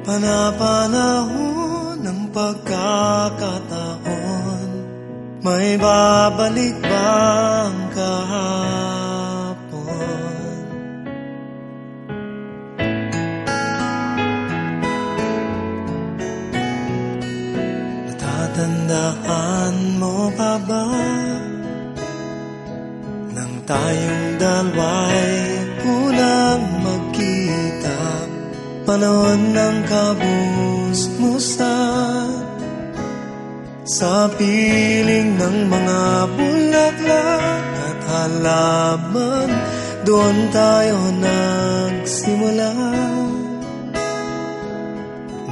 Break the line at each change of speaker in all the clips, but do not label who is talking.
Panapanahon ng pagkakataon, may babalik bang kahapon? Natatandaan mo pa ba nang tayong dalawa'y unang magkita? Panahon ng kabusmusan, sa piling ng mga bulaklak at halaman, doon tayo nagsimula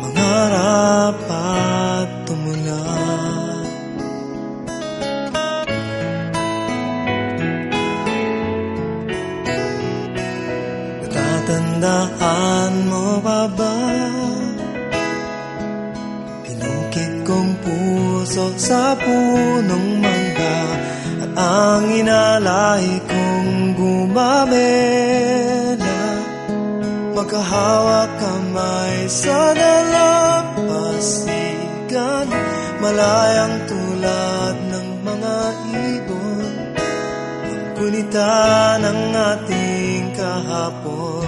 mangarap at tumula. Natatandaan mo pa ba? Pinukit kong puso sa punong mangga, at ang inalay kong gumamela. Magkahawak kamay sa dalampasigan, malayang tulad ng mga ibon, ang kunita ng ating kahapon.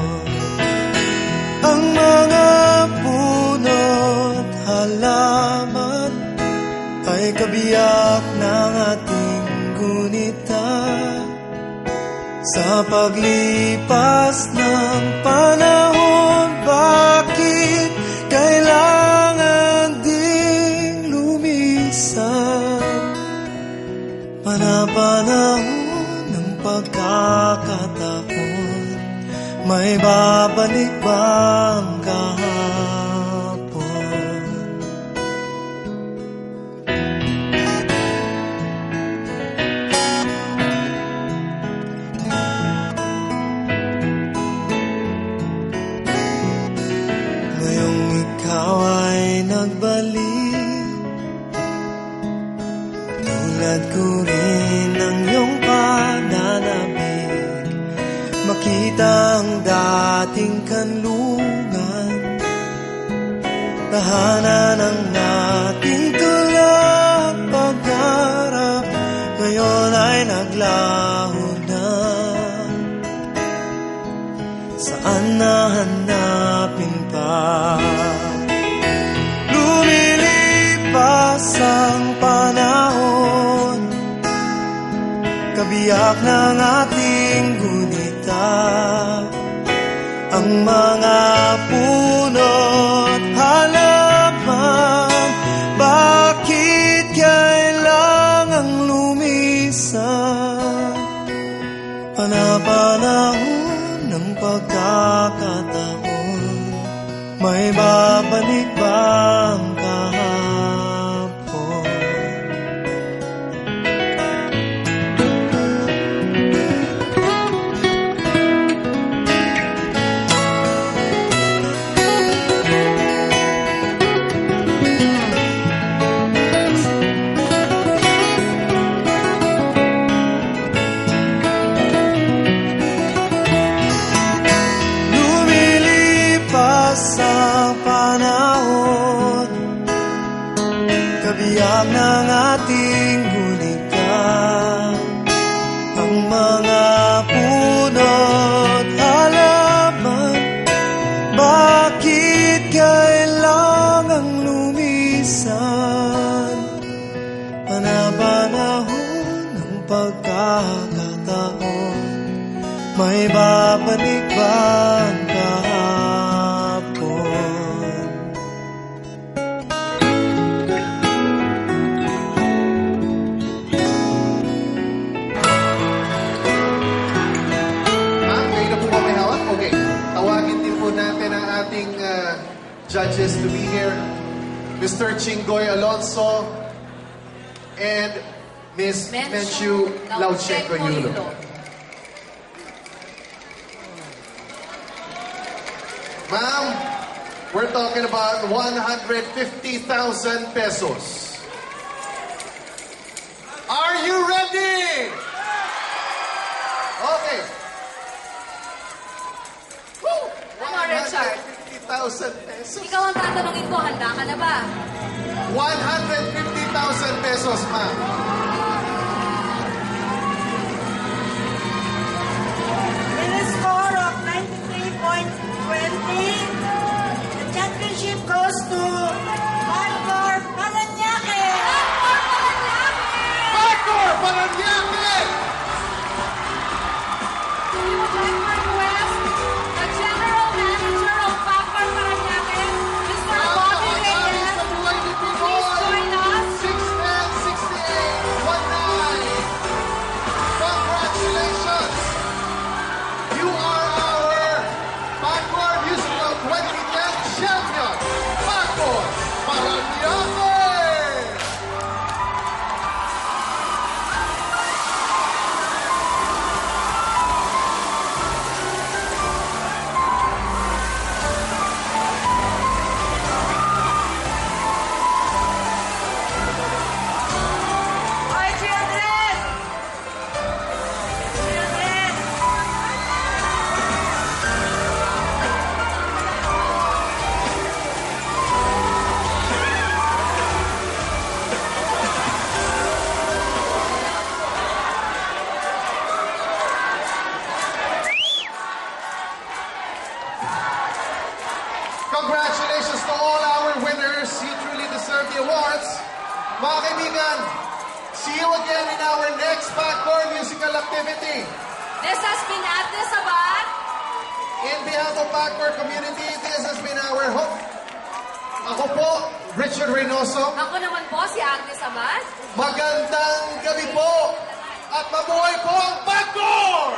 Ang mga puno't halaman ay kabiyak ng ating gunita. Sa paglipas ng panahon, bakit kailangan ding lumisan? Panapanahon ng pagkakataon, may babalik bang kahapon? Ngayong ikaw ay nagbalik, tulad ko rin ang iyong pananabik, makita ang dating kanlungan, tahanan ng ating tulad pagharap, ngayon ay naglaho na. Saan nahanapin pa? Lumilipas ang panahon, kabiyak ng ating gunita. Ang mga puno't halaman, bakit kailangang lumisan? Panapanahon ng pagkakataon, may babalik bang kahapon? Sa panahon, kabiyak ng ating gunita. Ang mga puno't halaman, bakit kailangang lumisan? Panapanahon ng pagkakataon, may babalik bang kahapon?
Natin ang ating judges to be here, Mr. Chingoy Alonso and Ms. Menchu Lauchenko-Yulo. Ma'am, we're talking about 150,000 pesos. Are you ready? Okay. Woo!
Ano, Richard?
150,000 pesos.
Ikaw ang tatanungin ko, handa ka na ba?
150,000 pesos, ma'am.
With a score of 93.20, the championship goes to Marcor Paranaque.
Bacor, Paranaque!
We would like to request the General Manager of Bacor Paranaque, Mr. Bobby
Napakagaling
Reyes.
sa buhay ni
Please
Pinoy.
join us.
610-68-19. Congratulations! You are our Bacor Musical 2010 champion, Bacor Paranaque!
Hi, children! Children!
Congratulations to all our winners. You truly deserve the awards. Mga kaibigan, see you again in our next Bacor musical activity.
This has been Agnes Abad.
In behalf of Bacor community, this has been our hope. Ako po, Richard Reynoso.
Ako naman po si Agnes Abad.
Magandang gabi po at mabuhay po ang Bacor!